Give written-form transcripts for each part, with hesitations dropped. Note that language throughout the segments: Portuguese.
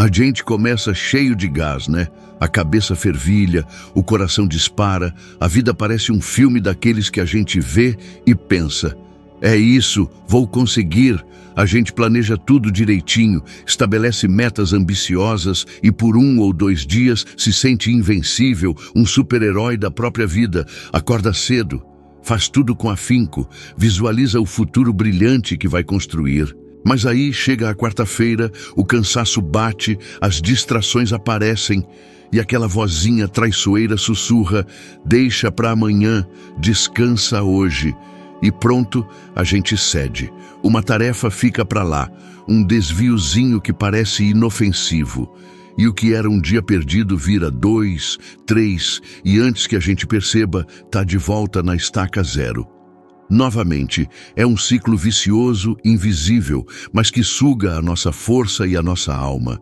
A gente começa cheio de gás, né? A cabeça fervilha, o coração dispara, a vida parece um filme daqueles que a gente vê e pensa: é isso, vou conseguir. A gente planeja tudo direitinho, estabelece metas ambiciosas e por 1 ou 2 dias se sente invencível, um super-herói da própria vida. Acorda cedo, faz tudo com afinco, visualiza o futuro brilhante que vai construir. Mas aí chega a quarta-feira, o cansaço bate, as distrações aparecem e aquela vozinha traiçoeira sussurra: deixa para amanhã, descansa hoje. E pronto, a gente cede. Uma tarefa fica para lá, um desviozinho que parece inofensivo. E o que era um dia perdido vira 2, 3, e antes que a gente perceba, tá de volta na estaca zero. Novamente, é um ciclo vicioso, invisível, mas que suga a nossa força e a nossa alma.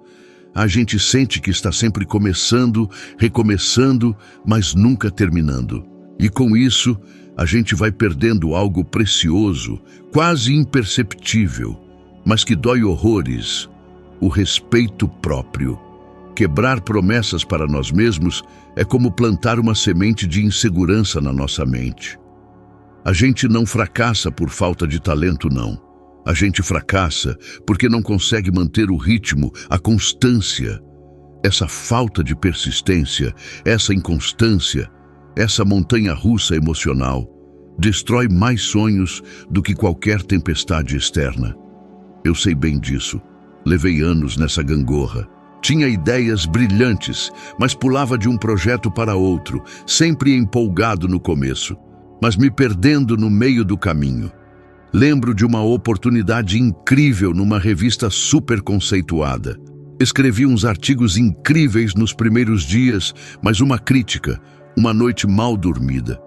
A gente sente que está sempre começando, recomeçando, mas nunca terminando. E com isso, a gente vai perdendo algo precioso, quase imperceptível, mas que dói horrores: o respeito próprio. Quebrar promessas para nós mesmos é como plantar uma semente de insegurança na nossa mente. A gente não fracassa por falta de talento, não. A gente fracassa porque não consegue manter o ritmo, a constância. Essa falta de persistência, essa inconstância, essa montanha-russa emocional destrói mais sonhos do que qualquer tempestade externa. Eu sei bem disso. Levei anos nessa gangorra. Tinha ideias brilhantes, mas pulava de um projeto para outro, sempre empolgado no começo, mas me perdendo no meio do caminho. Lembro de uma oportunidade incrível numa revista super conceituada. Escrevi uns artigos incríveis nos primeiros dias, mas uma crítica, uma noite mal dormida.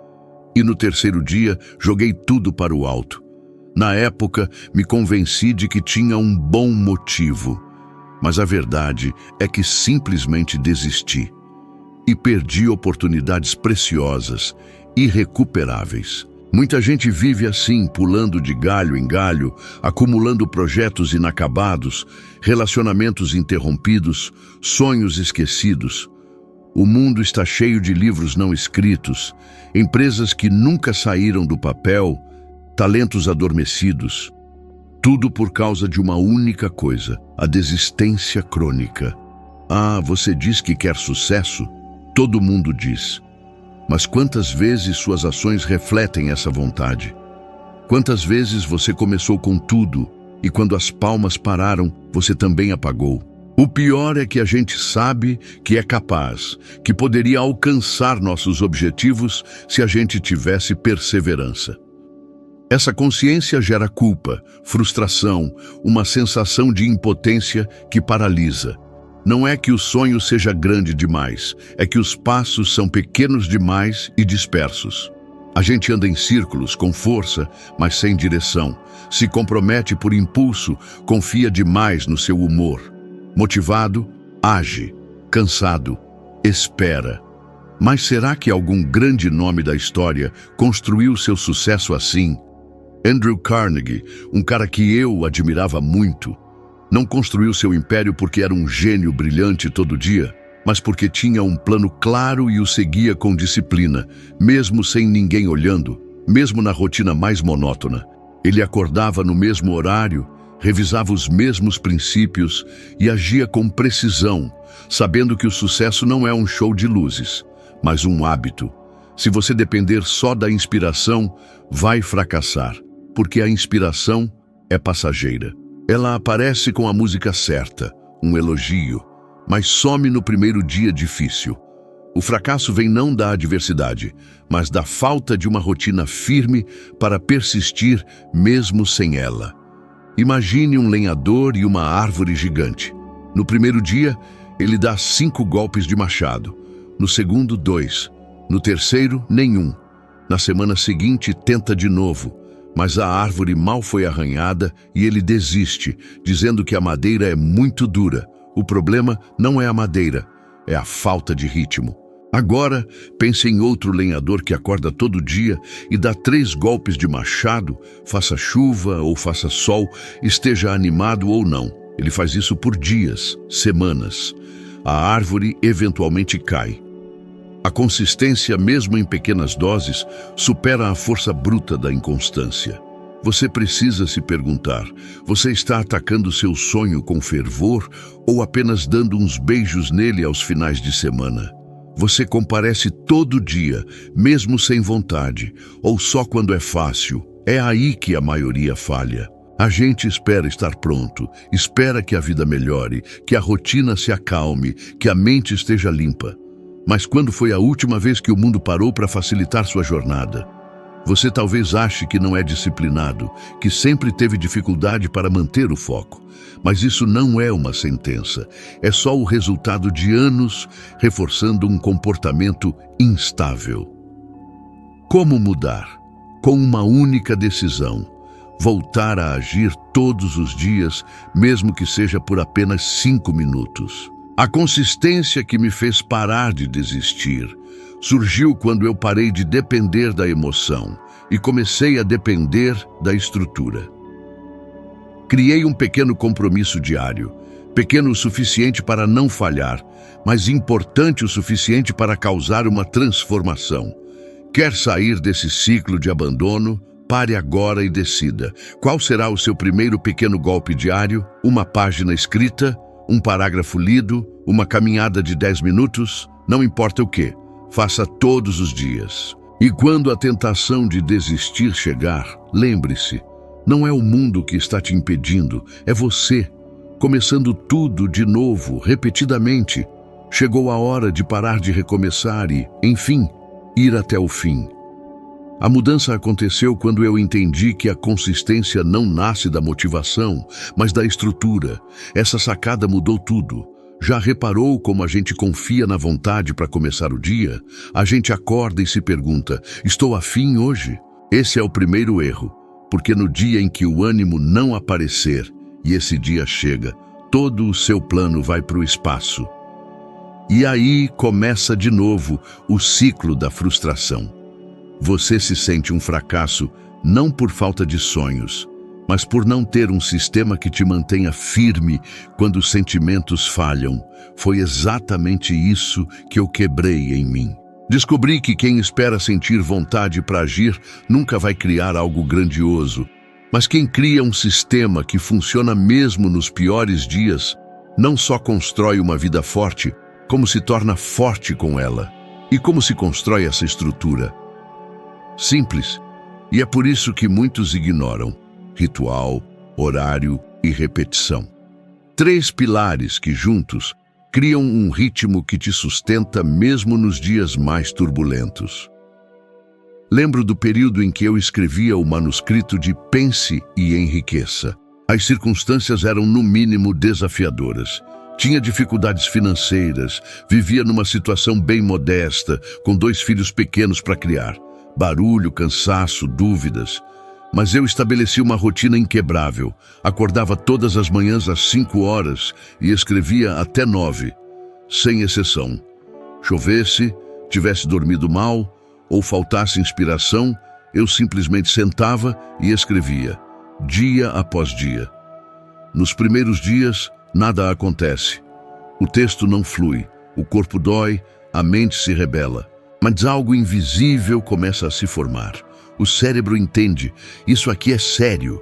E no terceiro dia, joguei tudo para o alto. Na época, me convenci de que tinha um bom motivo. Mas a verdade é que simplesmente desisti. E perdi oportunidades preciosas, irrecuperáveis. Muita gente vive assim, pulando de galho em galho, acumulando projetos inacabados, relacionamentos interrompidos, sonhos esquecidos. O mundo está cheio de livros não escritos, empresas que nunca saíram do papel, talentos adormecidos. Tudo por causa de uma única coisa: a desistência crônica. Ah, você diz que quer sucesso? Todo mundo diz. Mas quantas vezes suas ações refletem essa vontade? Quantas vezes você começou com tudo e quando as palmas pararam, você também apagou? O pior é que a gente sabe que é capaz, que poderia alcançar nossos objetivos se a gente tivesse perseverança. Essa consciência gera culpa, frustração, uma sensação de impotência que paralisa. Não é que o sonho seja grande demais, é que os passos são pequenos demais e dispersos. A gente anda em círculos com força, mas sem direção. Se compromete por impulso, confia demais no seu humor. Motivado, age. Cansado, espera. Mas será que algum grande nome da história construiu seu sucesso assim? Andrew Carnegie, um cara que eu admirava muito, não construiu seu império porque era um gênio brilhante todo dia, mas porque tinha um plano claro e o seguia com disciplina, mesmo sem ninguém olhando, mesmo na rotina mais monótona. Ele acordava no mesmo horário, revisava os mesmos princípios e agia com precisão, sabendo que o sucesso não é um show de luzes, mas um hábito. Se você depender só da inspiração, vai fracassar, porque a inspiração é passageira. Ela aparece com a música certa, um elogio, mas some no primeiro dia difícil. O fracasso vem não da adversidade, mas da falta de uma rotina firme para persistir mesmo sem ela. Imagine um lenhador e uma árvore gigante. No primeiro dia, ele dá 5 golpes de machado. No segundo, 2. No terceiro, nenhum. Na semana seguinte, tenta de novo. Mas a árvore mal foi arranhada e ele desiste, dizendo que a madeira é muito dura. O problema não é a madeira, é a falta de ritmo. Agora, pense em outro lenhador que acorda todo dia e dá 3 golpes de machado, faça chuva ou faça sol, esteja animado ou não. Ele faz isso por dias, semanas. A árvore eventualmente cai. A consistência, mesmo em pequenas doses, supera a força bruta da inconstância. Você precisa se perguntar: você está atacando seu sonho com fervor ou apenas dando uns beijos nele aos finais de semana? Você comparece todo dia, mesmo sem vontade, ou só quando é fácil? É aí que a maioria falha. A gente espera estar pronto, espera que a vida melhore, que a rotina se acalme, que a mente esteja limpa. Mas quando foi a última vez que o mundo parou para facilitar sua jornada? Você talvez ache que não é disciplinado, que sempre teve dificuldade para manter o foco. Mas isso não é uma sentença. É só o resultado de anos reforçando um comportamento instável. Como mudar? Com uma única decisão: voltar a agir todos os dias, mesmo que seja por apenas 5 minutos. A consistência que me fez parar de desistir surgiu quando eu parei de depender da emoção e comecei a depender da estrutura. Criei um pequeno compromisso diário, pequeno o suficiente para não falhar, mas importante o suficiente para causar uma transformação. Quer sair desse ciclo de abandono? Pare agora e decida. Qual será o seu primeiro pequeno golpe diário? Uma página escrita? Um parágrafo lido? Uma caminhada de 10 minutos? Não importa o que. Faça todos os dias. E quando a tentação de desistir chegar, lembre-se, não é o mundo que está te impedindo, é você. Começando tudo de novo, repetidamente. Chegou a hora de parar de recomeçar e, enfim, ir até o fim. A mudança aconteceu quando eu entendi que a consistência não nasce da motivação, mas da estrutura. Essa sacada mudou tudo. Já reparou como a gente confia na vontade para começar o dia? A gente acorda e se pergunta: estou afim hoje? Esse é o primeiro erro, porque no dia em que o ânimo não aparecer, e esse dia chega, todo o seu plano vai para o espaço. E aí começa de novo o ciclo da frustração. Você se sente um fracasso não por falta de sonhos, mas por não ter um sistema que te mantenha firme quando os sentimentos falham. Foi exatamente isso que eu quebrei em mim. Descobri que quem espera sentir vontade para agir nunca vai criar algo grandioso, mas quem cria um sistema que funciona mesmo nos piores dias, não só constrói uma vida forte, como se torna forte com ela. E como se constrói essa estrutura? Simples, e é por isso que muitos ignoram: ritual, horário e repetição. 3 pilares que juntos criam um ritmo que te sustenta mesmo nos dias mais turbulentos. Lembro do período em que eu escrevia o manuscrito de Pense e Enriqueça. As circunstâncias eram no mínimo desafiadoras. Tinha dificuldades financeiras, vivia numa situação bem modesta, com 2 filhos pequenos para criar. Barulho, cansaço, dúvidas. Mas eu estabeleci uma rotina inquebrável. Acordava todas as manhãs às 5 horas e escrevia até 9, sem exceção. Chovesse, tivesse dormido mal ou faltasse inspiração, eu simplesmente sentava e escrevia, dia após dia. Nos primeiros dias, nada acontece. O texto não flui, o corpo dói, a mente se rebela. Mas algo invisível começa a se formar. O cérebro entende, isso aqui é sério.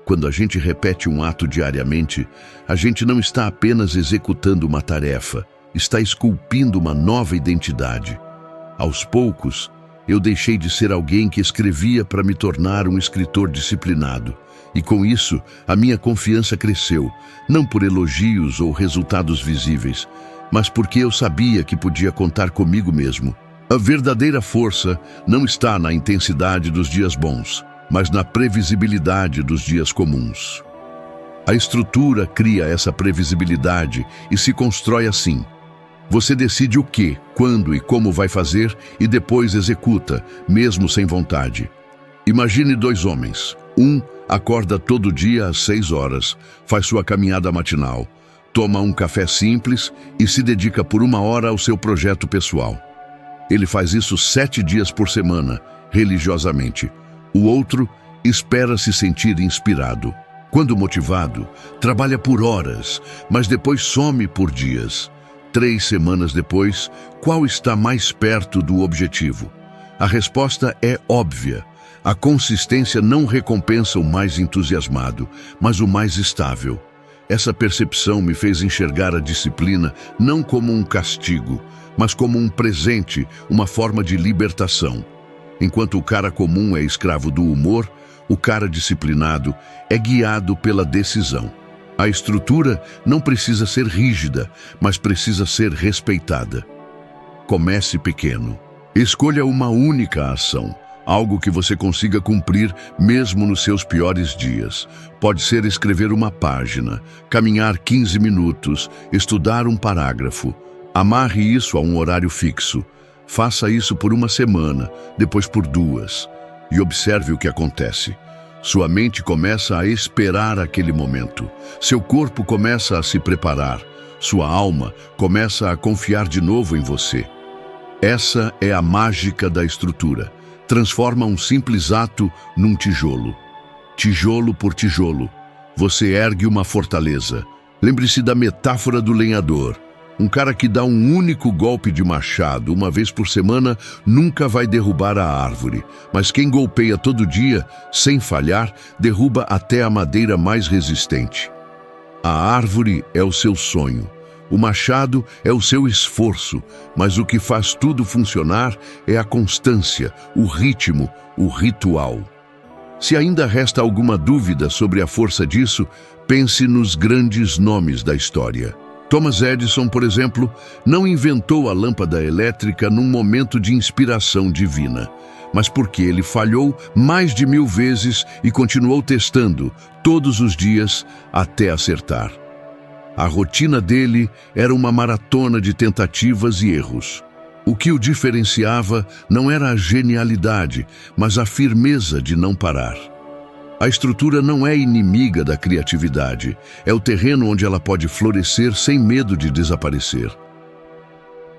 Quando a gente repete um ato diariamente, a gente não está apenas executando uma tarefa, está esculpindo uma nova identidade. Aos poucos, eu deixei de ser alguém que escrevia para me tornar um escritor disciplinado. E com isso, a minha confiança cresceu, não por elogios ou resultados visíveis, mas porque eu sabia que podia contar comigo mesmo. A verdadeira força não está na intensidade dos dias bons, mas na previsibilidade dos dias comuns. A estrutura cria essa previsibilidade e se constrói assim. Você decide o que, quando e como vai fazer e depois executa, mesmo sem vontade. Imagine 2 homens. Um acorda todo dia às 6 horas, faz sua caminhada matinal, toma um café simples e se dedica por 1 hora ao seu projeto pessoal. Ele faz isso 7 dias por semana, religiosamente. O outro espera se sentir inspirado. Quando motivado, trabalha por horas, mas depois some por dias. 3 semanas depois, qual está mais perto do objetivo? A resposta é óbvia. A consistência não recompensa o mais entusiasmado, mas o mais estável. Essa percepção me fez enxergar a disciplina não como um castigo, mas como um presente, uma forma de libertação. Enquanto o cara comum é escravo do humor, o cara disciplinado é guiado pela decisão. A estrutura não precisa ser rígida, mas precisa ser respeitada. Comece pequeno. Escolha uma única ação, algo que você consiga cumprir mesmo nos seus piores dias. Pode ser escrever uma página, caminhar 15 minutos, estudar um parágrafo. Amarre isso a um horário fixo. Faça isso por 1 semana, depois por 2. E observe o que acontece. Sua mente começa a esperar aquele momento. Seu corpo começa a se preparar. Sua alma começa a confiar de novo em você. Essa é a mágica da estrutura. Transforma um simples ato num tijolo. Tijolo por tijolo, você ergue uma fortaleza. Lembre-se da metáfora do lenhador. Um cara que dá um único golpe de machado, uma vez por semana, nunca vai derrubar a árvore. Mas quem golpeia todo dia, sem falhar, derruba até a madeira mais resistente. A árvore é o seu sonho. O machado é o seu esforço, mas o que faz tudo funcionar é a constância, o ritmo, o ritual. Se ainda resta alguma dúvida sobre a força disso, pense nos grandes nomes da história. Thomas Edison, por exemplo, não inventou a lâmpada elétrica num momento de inspiração divina, mas porque ele falhou mais de 1000 vezes e continuou testando todos os dias até acertar. A rotina dele era uma maratona de tentativas e erros. O que o diferenciava não era a genialidade, mas a firmeza de não parar. A estrutura não é inimiga da criatividade, é o terreno onde ela pode florescer sem medo de desaparecer.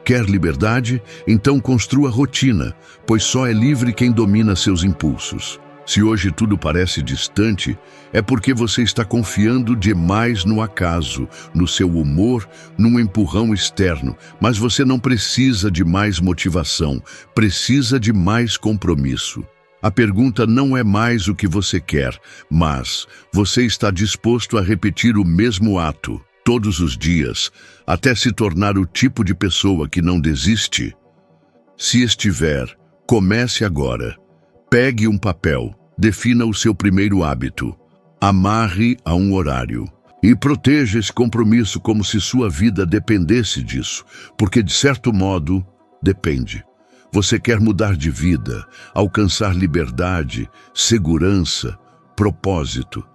Quer liberdade? Então construa rotina, pois só é livre quem domina seus impulsos. Se hoje tudo parece distante, é porque você está confiando demais no acaso, no seu humor, num empurrão externo. Mas você não precisa de mais motivação, precisa de mais compromisso. A pergunta não é mais o que você quer, mas você está disposto a repetir o mesmo ato, todos os dias, até se tornar o tipo de pessoa que não desiste? Se estiver, comece agora. Pegue um papel, defina o seu primeiro hábito, amarre a um horário e proteja esse compromisso como se sua vida dependesse disso, porque de certo modo, depende. Você quer mudar de vida, alcançar liberdade, segurança, propósito.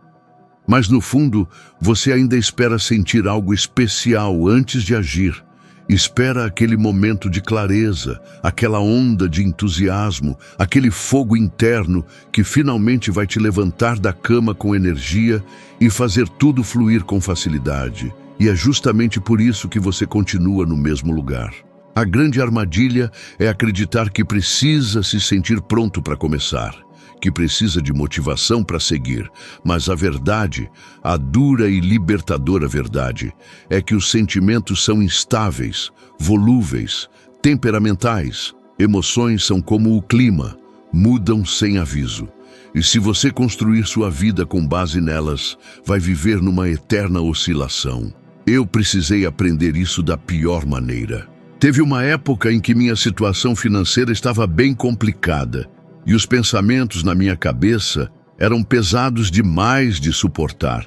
Mas no fundo, você ainda espera sentir algo especial antes de agir. Espera aquele momento de clareza, aquela onda de entusiasmo, aquele fogo interno que finalmente vai te levantar da cama com energia e fazer tudo fluir com facilidade. E é justamente por isso que você continua no mesmo lugar. A grande armadilha é acreditar que precisa se sentir pronto para começar, que precisa de motivação para seguir. Mas a verdade, a dura e libertadora verdade, é que os sentimentos são instáveis, volúveis, temperamentais. Emoções são como o clima, mudam sem aviso. E se você construir sua vida com base nelas, vai viver numa eterna oscilação. Eu precisei aprender isso da pior maneira. Teve uma época em que minha situação financeira estava bem complicada e os pensamentos na minha cabeça eram pesados demais de suportar.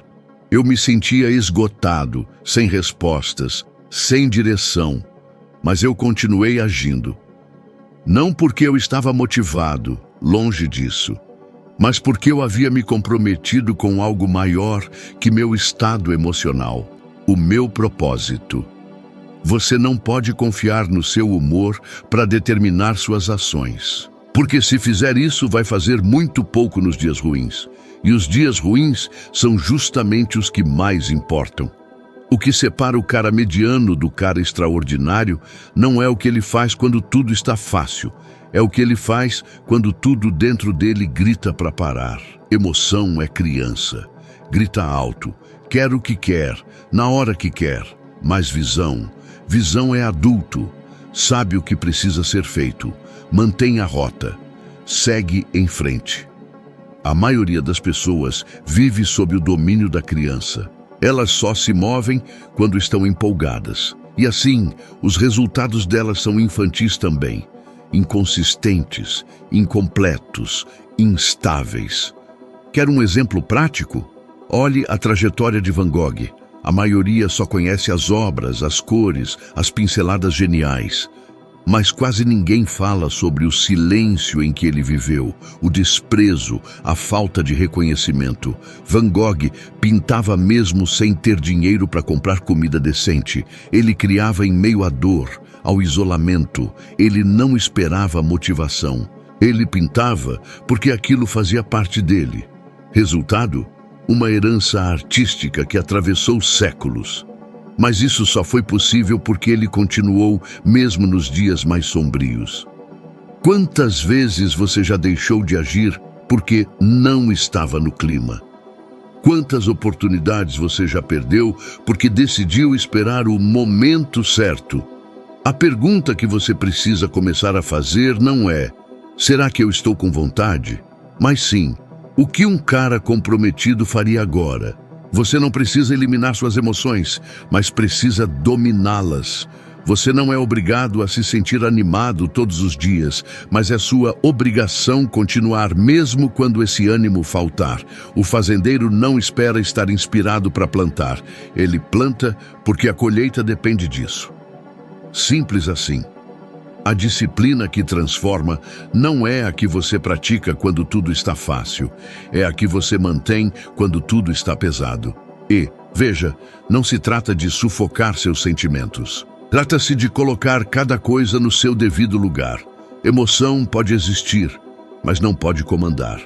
Eu me sentia esgotado, sem respostas, sem direção, mas eu continuei agindo. Não porque eu estava motivado, longe disso, mas porque eu havia me comprometido com algo maior que meu estado emocional, o meu propósito. Você não pode confiar no seu humor para determinar suas ações. Porque se fizer isso, vai fazer muito pouco nos dias ruins. E os dias ruins são justamente os que mais importam. O que separa o cara mediano do cara extraordinário não é o que ele faz quando tudo está fácil. É o que ele faz quando tudo dentro dele grita para parar. Emoção é criança. grita alto, quer o que quer, na hora que quer. Mas visão é adulto, sabe o que precisa ser feito, mantém a rota, segue em frente. A maioria das pessoas vive sob o domínio da criança. Elas só se movem quando estão empolgadas. E assim, os resultados delas são infantis também. Inconsistentes, incompletos, instáveis. Quer um exemplo prático? Olhe a trajetória de Van Gogh. A maioria só conhece as obras, as cores, as pinceladas geniais. Mas quase ninguém fala sobre o silêncio em que ele viveu, o desprezo, a falta de reconhecimento. Van Gogh pintava mesmo sem ter dinheiro para comprar comida decente. Ele criava em meio à dor, ao isolamento. Ele não esperava motivação. Ele pintava porque aquilo fazia parte dele. Resultado? Uma herança artística que atravessou séculos. Mas isso só foi possível porque ele continuou mesmo nos dias mais sombrios. Quantas vezes você já deixou de agir porque não estava no clima? Quantas oportunidades você já perdeu porque decidiu esperar o momento certo? A pergunta que você precisa começar a fazer não é: será que eu estou com vontade? Mas sim, o que um cara comprometido faria agora? Você não precisa eliminar suas emoções, mas precisa dominá-las. Você não é obrigado a se sentir animado todos os dias, mas é sua obrigação continuar mesmo quando esse ânimo faltar. O fazendeiro não espera estar inspirado para plantar. Ele planta porque a colheita depende disso. Simples assim. A disciplina que transforma não é a que você pratica quando tudo está fácil, é a que você mantém quando tudo está pesado. E, veja, não se trata de sufocar seus sentimentos. Trata-se de colocar cada coisa no seu devido lugar. Emoção pode existir, mas não pode comandar.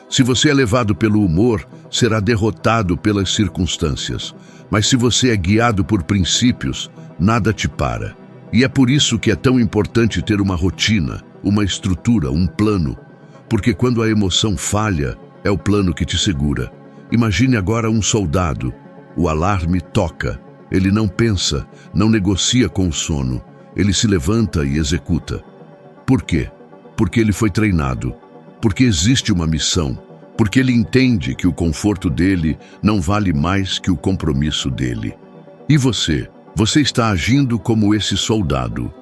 Se você é levado pelo humor, será derrotado pelas circunstâncias. Mas se você é guiado por princípios, nada te para. E é por isso que é tão importante ter uma rotina, uma estrutura, um plano. Porque quando a emoção falha, é o plano que te segura. Imagine agora um soldado. O alarme toca. Ele não pensa, não negocia com o sono. Ele se levanta e executa. Por quê? Porque ele foi treinado. Porque existe uma missão. Porque ele entende que o conforto dele não vale mais que o compromisso dele. E você? Você está agindo como esse soldado?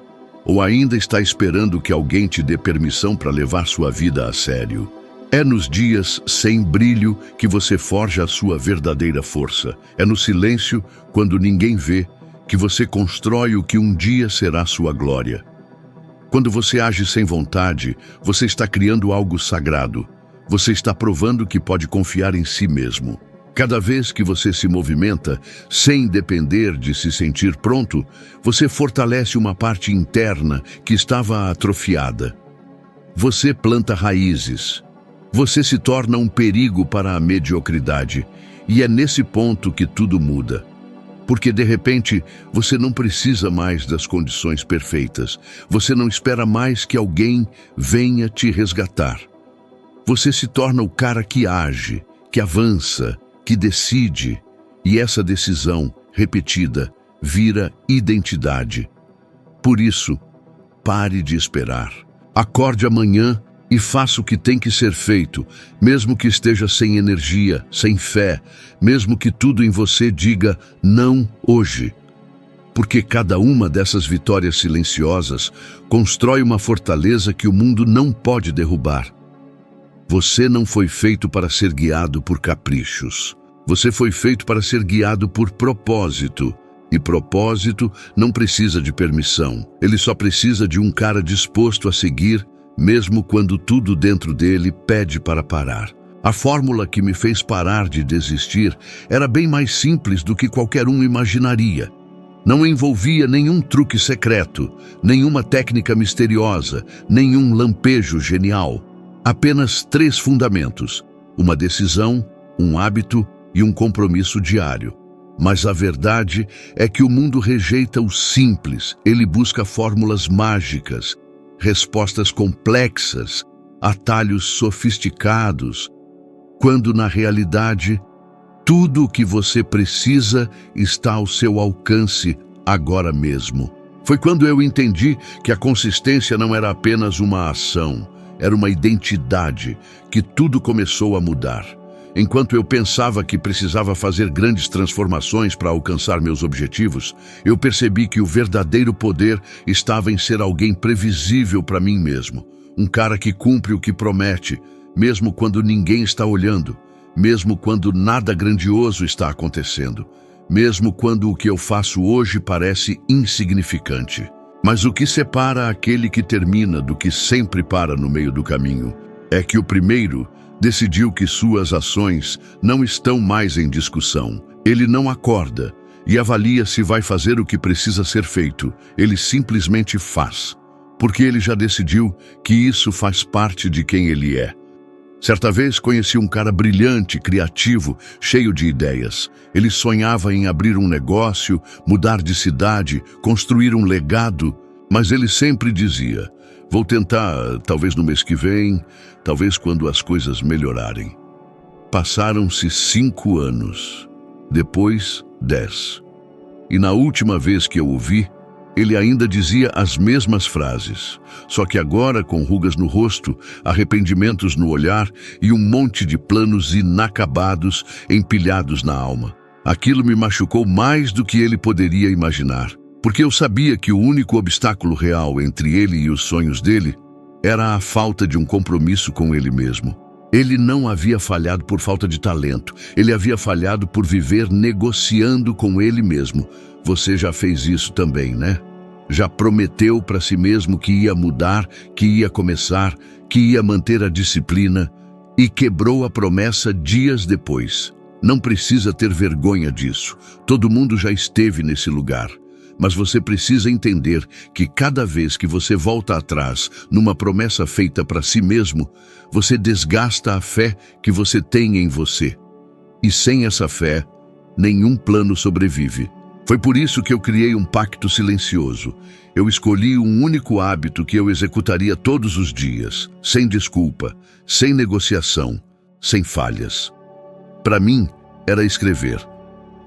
Ou ainda está esperando que alguém te dê permissão para levar sua vida a sério? É nos dias sem brilho que você forja a sua verdadeira força. É no silêncio, quando ninguém vê, que você constrói o que um dia será sua glória. Quando você age sem vontade, você está criando algo sagrado. Você está provando que pode confiar em si mesmo. Cada vez que você se movimenta, sem depender de se sentir pronto, você fortalece uma parte interna que estava atrofiada. Você planta raízes. Você se torna um perigo para a mediocridade. E é nesse ponto que tudo muda. Porque, de repente, você não precisa mais das condições perfeitas. Você não espera mais que alguém venha te resgatar. Você se torna o cara que age, que avança, que decide, e essa decisão, repetida, vira identidade. Por isso, pare de esperar. Acorde amanhã e faça o que tem que ser feito, mesmo que esteja sem energia, sem fé, mesmo que tudo em você diga não hoje. Porque cada uma dessas vitórias silenciosas constrói uma fortaleza que o mundo não pode derrubar. Você não foi feito para ser guiado por caprichos. Você foi feito para ser guiado por propósito. E propósito não precisa de permissão. Ele só precisa de um cara disposto a seguir, mesmo quando tudo dentro dele pede para parar. A fórmula que me fez parar de desistir era bem mais simples do que qualquer um imaginaria. Não envolvia nenhum truque secreto, nenhuma técnica misteriosa, nenhum lampejo genial. Apenas 3 fundamentos: uma decisão, um hábito e um compromisso diário. Mas a verdade é que o mundo rejeita o simples. Ele busca fórmulas mágicas, respostas complexas, atalhos sofisticados, quando na realidade Tudo o que você precisa está ao seu alcance agora mesmo. Foi quando eu entendi que a consistência não era apenas uma ação, era uma identidade, que tudo começou a mudar. Enquanto eu pensava que precisava fazer grandes transformações para alcançar meus objetivos, eu percebi que o verdadeiro poder estava em ser alguém previsível para mim mesmo. Um cara que cumpre o que promete, mesmo quando ninguém está olhando, mesmo quando nada grandioso está acontecendo, mesmo quando o que eu faço hoje parece insignificante. Mas o que separa aquele que termina do que sempre para no meio do caminho é que o primeiro decidiu que suas ações não estão mais em discussão. Ele não acorda e avalia se vai fazer o que precisa ser feito. Ele simplesmente faz, porque ele já decidiu que isso faz parte de quem ele é. Certa vez conheci um cara brilhante, criativo, cheio de ideias. Ele sonhava em abrir um negócio, mudar de cidade, construir um legado, mas ele sempre dizia: vou tentar, talvez no mês que vem, talvez quando as coisas melhorarem. Passaram-se 5 anos, depois 10. E na última vez que eu o vi, ele ainda dizia as mesmas frases, só que agora com rugas no rosto, arrependimentos no olhar e um monte de planos inacabados empilhados na alma. Aquilo me machucou mais do que ele poderia imaginar, porque eu sabia que o único obstáculo real entre ele e os sonhos dele era a falta de um compromisso com ele mesmo. Ele não havia falhado por falta de talento, ele havia falhado por viver negociando com ele mesmo. Você já fez isso também, né? Já prometeu para si mesmo que ia mudar, que ia começar, que ia manter a disciplina e quebrou a promessa dias depois. Não precisa ter vergonha disso. Todo mundo já esteve nesse lugar. Mas você precisa entender que cada vez que você volta atrás numa promessa feita para si mesmo, você desgasta a fé que você tem em você. E sem essa fé, nenhum plano sobrevive. Foi por isso que eu criei um pacto silencioso. Eu escolhi um único hábito que eu executaria todos os dias, sem desculpa, sem negociação, sem falhas. Para mim, era escrever.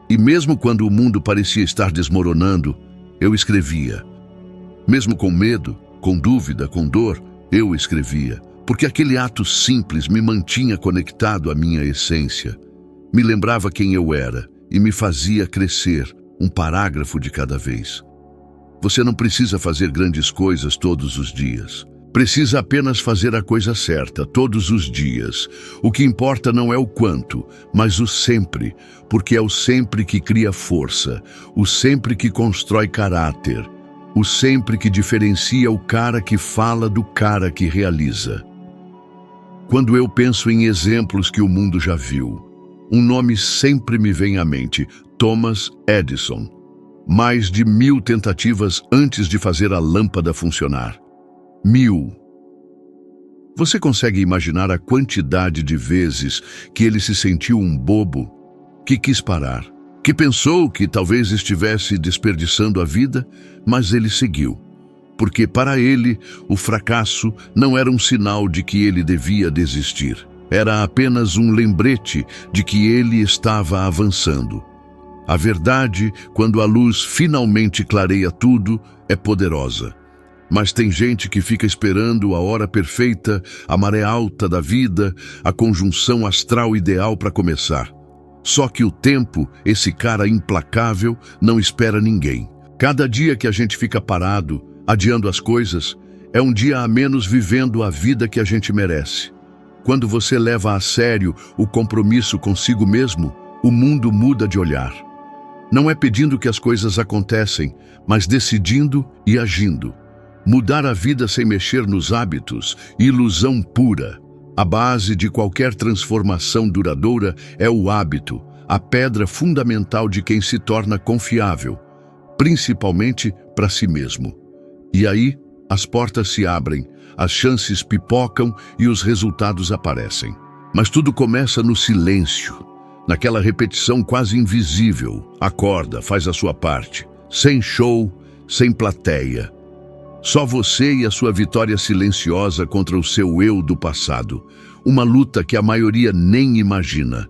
E mesmo quando o mundo parecia estar desmoronando, eu escrevia. Mesmo com medo, com dúvida, com dor, eu escrevia. Porque aquele ato simples me mantinha conectado à minha essência. Me lembrava quem eu era e me fazia crescer, um parágrafo de cada vez. Você não precisa fazer grandes coisas todos os dias. Precisa apenas fazer a coisa certa todos os dias. O que importa não é o quanto, mas o sempre, porque é o sempre que cria força, o sempre que constrói caráter, o sempre que diferencia o cara que fala do cara que realiza. Quando eu penso em exemplos que o mundo já viu, um nome sempre me vem à mente: Thomas Edison. Mais de 1000 tentativas antes de fazer a lâmpada funcionar. 1000. Você consegue imaginar a quantidade de vezes que ele se sentiu um bobo, que quis parar, que pensou que talvez estivesse desperdiçando a vida, mas ele seguiu. Porque para ele, o fracasso não era um sinal de que ele devia desistir. Era apenas um lembrete de que ele estava avançando. A verdade, quando a luz finalmente clareia tudo, é poderosa. Mas tem gente que fica esperando a hora perfeita, a maré alta da vida, a conjunção astral ideal para começar. Só que o tempo, esse cara implacável, não espera ninguém. Cada dia que a gente fica parado, adiando as coisas, é um dia a menos vivendo a vida que a gente merece. Quando você leva a sério o compromisso consigo mesmo, o mundo muda de olhar. Não é pedindo que as coisas acontecem, mas decidindo e agindo. Mudar a vida sem mexer nos hábitos, ilusão pura. A base de qualquer transformação duradoura é o hábito, a pedra fundamental de quem se torna confiável, principalmente para si mesmo. E aí, as portas se abrem, as chances pipocam e os resultados aparecem. Mas tudo começa no silêncio, naquela repetição quase invisível. Acorda, faz a sua parte, sem show, sem plateia. Só você e a sua vitória silenciosa contra o seu eu do passado. Uma luta que a maioria nem imagina.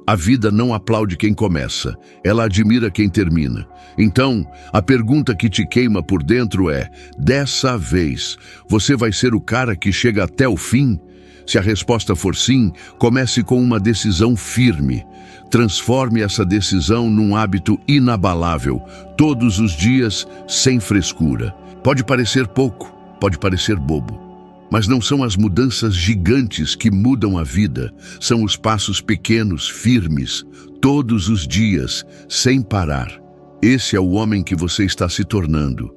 A vida não aplaude quem começa, ela admira quem termina. Então, a pergunta que te queima por dentro é: dessa vez, você vai ser o cara que chega até o fim? Se a resposta for sim, comece com uma decisão firme. Transforme essa decisão num hábito inabalável, todos os dias, sem frescura. Pode parecer pouco, pode parecer bobo. Mas não são as mudanças gigantes que mudam a vida, são os passos pequenos, firmes, todos os dias, sem parar. Esse é o homem que você está se tornando.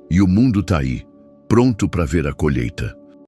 E o mundo está aí, pronto para ver a colheita.